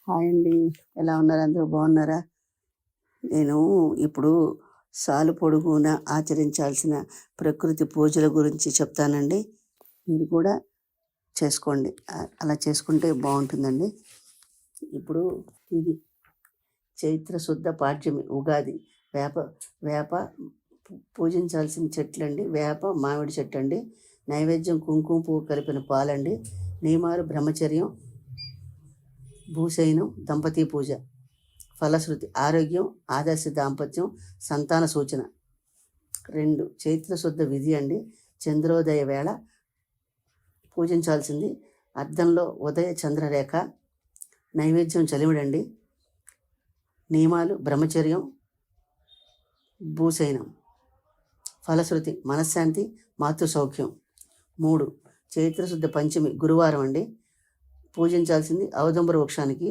Hi అండి. ఎలా ఉన్నారు? అందరూ బాగున్నారా? నేను ఇప్పుడు సాలు పొడుగున ఆచరించాల్సిన ప్రకృతి పూజల గురించి చెప్తానండి. మీరు కూడా చేసుకోండి. అలా చేసుకుంటే బాగుంటుందండి. ఇప్పుడు ఇది చైత్ర శుద్ధ పాడ్యమి, ఉగాది. వేప వేప పూజించాల్సిన చెట్లండి. వేప మామిడి చెట్టు అండి. నైవేద్యం కుంకుమ పువ్వు కలిపిన పాలండి. నియమాలు బ్రహ్మచర్యం, భూశయనం, దంపతి పూజ. ఫలశ్రుతి ఆరోగ్యం, ఆదర్శ దాంపత్యం, సంతాన సూచన. 2 చైత్ర శుద్ధ విధి అండి. చంద్రోదయ వేళ పూజించాల్సింది. అర్ధంలో ఉదయ చంద్రరేఖ. నైవేద్యం చలివిడండి. నియమాలు బ్రహ్మచర్యం, భూశయనం. ఫలశ్రుతి మనశ్శాంతి, మాతృ సౌఖ్యం. 3 చైత్రశుద్ధ పంచమి గురువారం అండి. పూజించాల్సింది ఔదంబర వృక్షానికి.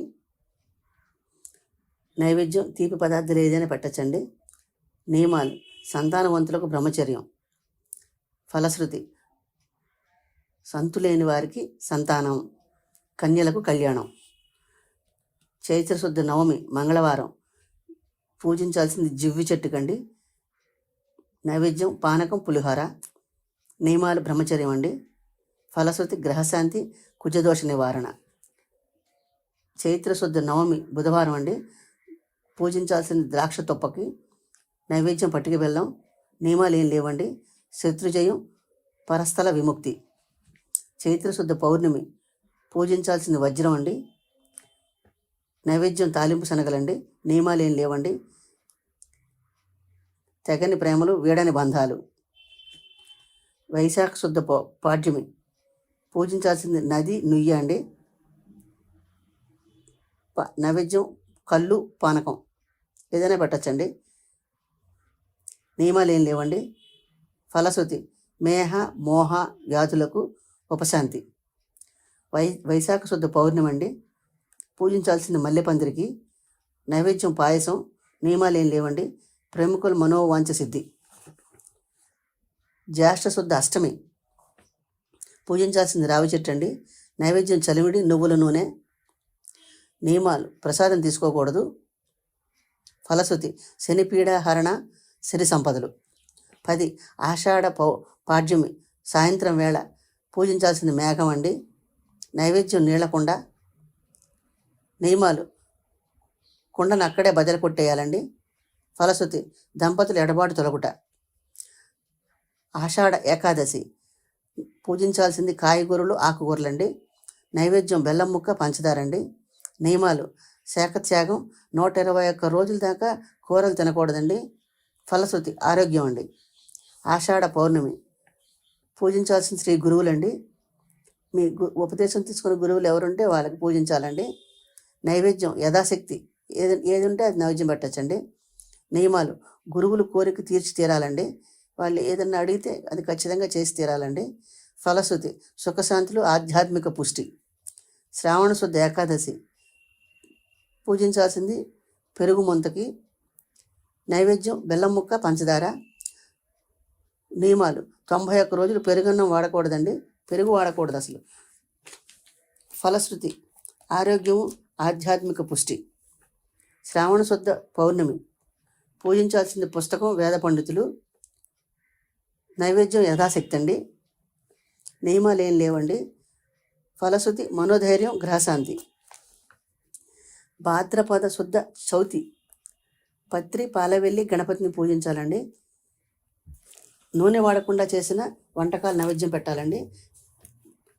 నైవేద్యం తీపి పదార్థాలు ఏదైనా పెట్టచ్చండి. నియమాలు సంతానవంతులకు బ్రహ్మచర్యం. ఫలశ్రుతి సంతులేని వారికి సంతానం, కన్యలకు కళ్యాణం. చైత్రశుద్ధ నవమి మంగళవారం. పూజించాల్సింది జివ్వి చెట్టుకండి. నైవేద్యం పానకం, పులిహోర. నియమాలు బ్రహ్మచర్యం అండి. ఫలశ్రుతి గ్రహశాంతి, కుజదోష నివారణ. చైత్రశుద్ధ నవమి బుధవారం అండి. పూజించాల్సింది ద్రాక్ష తొప్పకి. నైవేద్యం పట్టిక బెల్లం. నియమాలు ఏం లేవండి. శత్రుజయం, పరస్థల విముక్తి. చైత్రశుద్ధ పౌర్ణమి. పూజించాల్సింది వజ్రం అండి. నైవేద్యం తాలింపు శనగలండి. నియమాలు ఏం లేవండి. తెగని ప్రేమలు, వీడని బంధాలు. వైశాఖ శుద్ధ పాడ్యమి. పూజించాల్సింది నది, నుయ్య అండి. నైవేద్యం కళ్ళు, పానకం ఏదైనా పెట్టచ్చండి. నియమాలు ఏం లేవండి. ఫలశ్రుతి మేహ, మోహ వ్యాధులకు ఉపశాంతి. వైశాఖ శుద్ధ పౌర్ణమి అండి. పూజించాల్సింది మల్లెపందిరికి. నైవేద్యం పాయసం. నియమాలు ఏం లేవండి. ప్రముఖుల మనోవాంఛ సిద్ధి. జ్యేష్ఠ శుద్ధ అష్టమి. పూజించాల్సింది రావి చెట్టు అండి. నైవేద్యం చలివిడి, నువ్వుల నూనె. నియమాలు ప్రసాదం తీసుకోకూడదు. ఫలశ్రుతి శనిపీడ హరణ, సిరి సంపదలు. 10 ఆషాఢ పాడ్యమి సాయంత్రం వేళ. పూజించాల్సింది మేఘం అండి. నైవేద్యం నీళ్లకుండ. నియమాలు కుండను అక్కడే బదలు కొట్టేయాలండి. ఫలశ్రుతి దంపతులు ఎడబాటు తొలగుట. ఆషాఢ ఏకాదశి. పూజించాల్సింది కాయగూరలు, ఆకుకూరలండి. నైవేద్యం బెల్లం ముక్క, పంచదారండి. నియమాలు శాఖత్యాగం. 121 రోజుల దాకా కూరలు తినకూడదండి. ఫలశ్రుతి ఆరోగ్యం అండి. ఆషాఢ పౌర్ణమి. పూజించాల్సిన శ్రీ గురువులండి. మీ ఉపదేశం తీసుకున్న గురువులు ఎవరుంటే వాళ్ళకి పూజించాలండి. నైవేద్యం యథాశక్తి ఏది ఉంటే అది నైవేద్యం పెట్టచ్చండి. నియమాలు గురువులు కోరిక తీర్చి తీరాలండి. వాళ్ళు ఏదన్నా అడిగితే అది ఖచ్చితంగా చేసి తీరాలండి. ఫలశ్రుతి సుఖశాంతులు, ఆధ్యాత్మిక పుష్టి. శ్రావణ శుద్ధ ఏకాదశి. పూజించాల్సింది పెరుగు ముంతకి. నైవేద్యం బెల్లం ముక్క, పంచదార. నియమాలు 91 రోజులు పెరుగన్నం వాడకూడదండి. పెరుగు వాడకూడదు అసలు. ఫలశ్రుతి ఆరోగ్యము, ఆధ్యాత్మిక పుష్టి. శ్రావణ శుద్ధ పౌర్ణమి. పూజించాల్సింది పుస్తకం, వేద పండితులు. నైవేద్యం యథాశక్తి అండి. నియమాలు ఏం లేవండి. ఫలశ్రుతి మనోధైర్యం, గ్రహశాంతి. భాద్రపద శుద్ధ చౌతి. పత్రి, పాలవెల్లి గణపతిని పూజించాలండి. నూనె వాడకుండా చేసిన వంటకాలు నైవేద్యం పెట్టాలండి.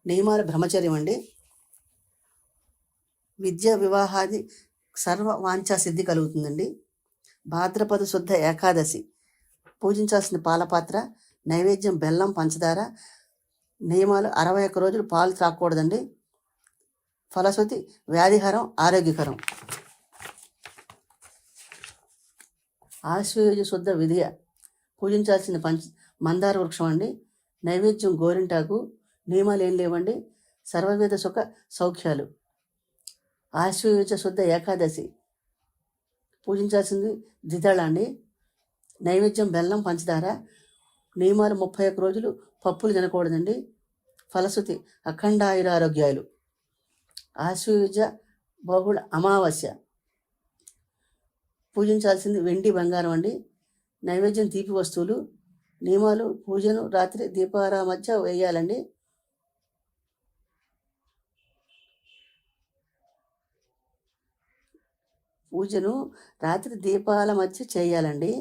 నియమాలు బ్రహ్మచర్యం అండి. విద్య, వివాహాది సర్వ వాంఛా సిద్ధి కలుగుతుందండి. భాద్రపద శుద్ధ ఏకాదశి. పూజించాల్సిన పాలపాత్ర. నైవేద్యం బెల్లం, పంచదార. నియమాలు 61 రోజులు పాలు త్రాగకూడదండి. ఫలశ్రుతి వ్యాధిహరం, ఆరోగ్యకరం. ఆశ్వయుజ శుద్ధ విధియ. పూజించాల్సిన మందార వృక్షం అండి. నైవేద్యం గోరింటాకు. నియమాలు ఏం లేవండి. సర్వవిధ సుఖ సౌఖ్యాలు. ఆశ్వయుజ శుద్ధ ఏకాదశి. పూజించాల్సింది ద్విదళ అండి. నైవేద్యం బెల్లం, పంచదార. నియమాలు 31 రోజులు పప్పులు తినకూడదండి. ఫలశ్రుతి అఖండ ఆయురారోగ్యాలు. ఆశ్వయుజ బహుళ అమావాస్య. పూజించాల్సింది వెండి బంగారం అండి. నైవేద్యం తీపి వస్తువులు. నియమాలు: పూజను రాత్రి దీపాల మధ్య వేయాలండి. పూజను రాత్రి దీపాల మధ్య చేయాలండి.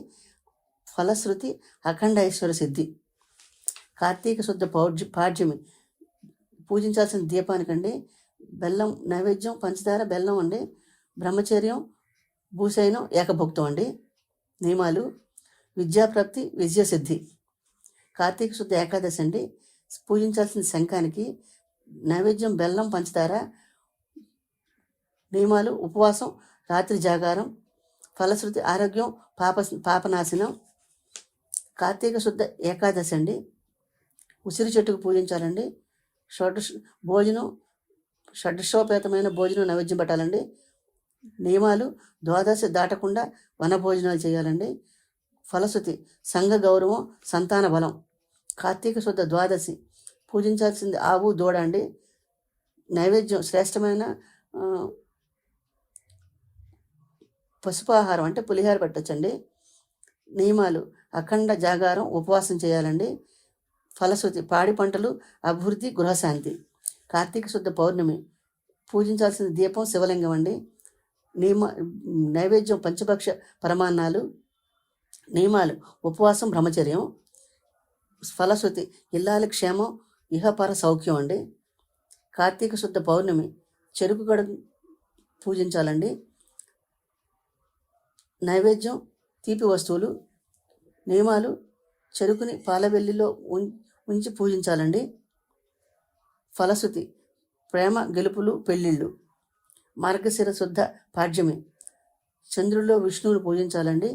ఫలశ్రుతి: అఖండ ఐశ్వర్య సిద్ధి. కార్తీక శుద్ధ పాడ్యమి. పూజించాల్సిన దీపానికండి బెల్లం నైవేద్యం, పంచదార, బెల్లం అండి. బ్రహ్మచర్యం, భూశయనం, ఏకభుక్తం అండి. నియమాలు: విద్యాప్రాప్తి, విజయసిద్ధి. కార్తీక శుద్ధ ఏకాదశి అండి. పూజించాల్సిన శంఖానికి నైవేద్యం బెల్లం, పంచదార. నియమాలు: ఉపవాసం, రాత్రి జాగారం. ఫలశ్రుతి: ఆరోగ్యం, పాపనాశనం. కార్తీక శుద్ధ ఏకాదశి అండి. ఉసిరి చెట్టుకు పూజించాలండి. షడ్షోపేతమైన భోజనం నైవేద్యం పెట్టాలండి. నియమాలు: ద్వాదశి దాటకుండా వన భోజనాలు చేయాలండి. ఫలశ్రుతి: సంఘ గౌరవం, సంతాన బలం. కార్తీక శుద్ధ ద్వాదశి. పూజించాల్సింది ఆవు, దూడ అండి. నైవేద్యం శ్రేష్టమైన పసుపాహారం అంటే పులిహార పెట్టచ్చండి. నియమాలు: అఖండ జాగారం, ఉపవాసం చేయాలండి. ఫలశ్రుతి: పాడి పంటలు, అభివృద్ధి, గృహశాంతి. కార్తీక శుద్ధ పౌర్ణమి. పూజించాల్సిన దీపం శివలింగం అండి. నైవేద్యం పంచభక్ష పరమాన్నాలు. నియమాలు: ఉపవాసం, బ్రహ్మచర్యం. ఫలశ్రుతి: ఇల్లాలి క్షేమం, ఇహపర సౌఖ్యం అండి. కార్తీక శుద్ధ పౌర్ణమి. చెరుకు గడ పూజించాలండి. నైవేద్యం తీపి వస్తువులు. నియమాలు: చెరుకుని పాలవెల్లిలో ఉంచి పూజించాలండి. ఫలశ్రుతి: ప్రేమ, గెలుపులు, పెళ్ళిళ్ళు. మార్గశిర శుద్ధ పాడ్యమి. చంద్రుల్లో విష్ణువుని పూజించాలండి.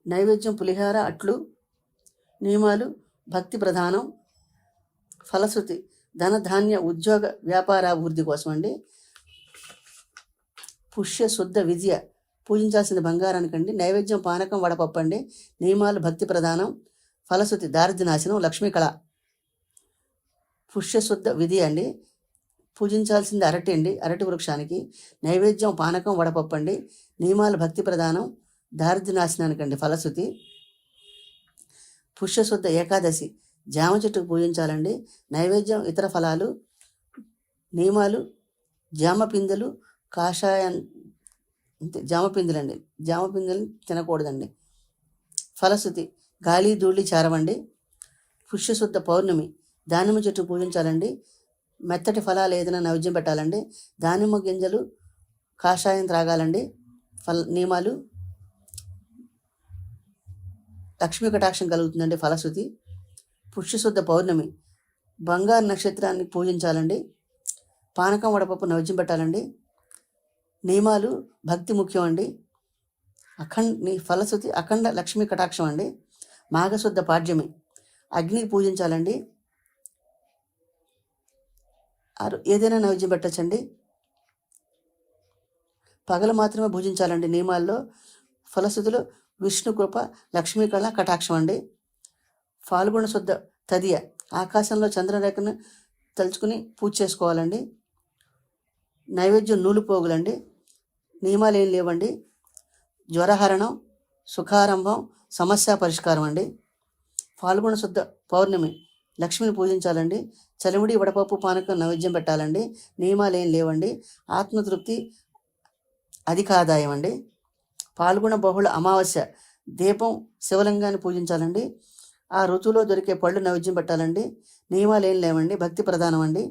నైవేద్యం పులిహార, అట్లు. నియమాలు: భక్తి ప్రధానం. ఫలశ్రుతి: ధన, ధాన్య, ఉద్యోగ, వ్యాపారాభివృద్ధి కోసం అండి. పుష్య శుద్ధ విజయ. పూజించాల్సిన బంగారానికండి నైవేద్యం పానకం, వడపప్పు అండి. నియమాలు: భక్తి ప్రధానం. ఫలశ్రుతి: దారిద్ర్య నాశనం, లక్ష్మీ కళ. పుష్యశుద్ధ విధి అండి. పూజించాల్సింది అరటి అండి. అరటి వృక్షానికి నైవేద్యం పానకం, వడపప్పు అండి. నియమాలు: భక్తి ప్రధానం, దారిద్ర్య నాశనానికండి. ఫలశ్రుతి: పుష్యశుద్ధ ఏకాదశి. జామ చెట్టుకు పూజించాలండి. నైవేద్యం ఇతర ఫలాలు. నియమాలు: జామ పిందెలు, కాషాయం జామ పిందెలండి. జామ పిందెలు తినకూడదండి. ఫలశ్రుతి: గాలి, ధూళి చేరవండి. పుష్యశుద్ధ పౌర్ణమి. దానిమ్మ చెట్టు పూజించాలండి. మెత్తటి ఫలాలు ఏదైనా నైవేద్యం పెట్టాలండి. దానిమ్మ గింజలు, కాషాయం త్రాగాలండి. నియమాలు: లక్ష్మీ కటాక్షం కలుగుతుందండి. ఫలశ్రుతి: పుష్యశుద్ధ పౌర్ణమి. బంగారు నక్షత్రాన్ని పూజించాలండి. పానకం, వడపప్పు నైవేద్యం పెట్టాలండి. నియమాలు: భక్తి ముఖ్యం అండి. ఫలశ్రుతి: అఖండ లక్ష్మీ కటాక్షం అండి. మాఘశుద్ధ పాడ్యమి. అగ్నికి పూజించాలండి. ఏదైనా నైవేద్యం పెట్టచ్చండి. పగలు మాత్రమే భుజించాలండి. నియమాల్లో ఫలశ్రుతిలో విష్ణు కృప, లక్ష్మీ కళ, కటాక్షం అండి. ఫాల్గుణ శుద్ధ తదియ. ఆకాశంలో చంద్రరేఖను తలుచుకుని పూజ చేసుకోవాలండి. నైవేద్యం నూలు పోగులండి. నియమాలు ఏం లేవండి. జ్వరహరణం, సుఖారంభం, సమస్య పరిష్కారం అండి. ఫాల్గుణ శుద్ధ పౌర్ణమి. లక్ష్మిని పూజించాలండి. చలిముడి, వడపప్పు, పానకం నైవేద్యం పెట్టాలండి. నియమాలు ఏం లేవండి. ఆత్మతృప్తి, అధిక ఆదాయం అండి. పాల్గొన బహుళ అమావాస్య. దీపం శివలింగాన్ని పూజించాలండి. ఆ ఋతువులో దొరికే పళ్ళు నైవేద్యం పెట్టాలండి. నియమాలు ఏం లేవండి. భక్తి ప్రధానం అండి.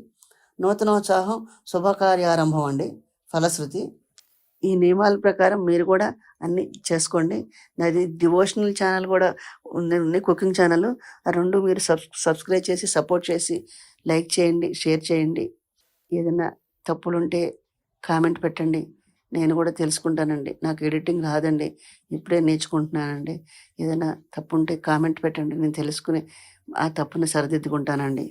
నూతనోత్సాహం, శుభకార్యారంభం అండి. ఫలశ్రుతి: ఈ నియమాల ప్రకారం మీరు కూడా అన్నీ చేసుకోండి. నాది డివోషనల్ ఛానల్ కూడా ఉంది, కుకింగ్ ఛానల్. ఆ రెండు మీరు సబ్స్క్రైబ్ చేసి సపోర్ట్ చేసి లైక్ చేయండి, షేర్ చేయండి. ఏదైనా తప్పులుంటే కామెంట్ పెట్టండి, నేను కూడా తెలుసుకుంటానండి. నాకు ఎడిటింగ్ రాదండి, ఇప్పుడే నేర్చుకుంటున్నానండి. ఏదైనా తప్పు ఉంటే కామెంట్ పెట్టండి, నేను తెలుసుకుని ఆ తప్పుని సరిదిద్దుకుంటానండి.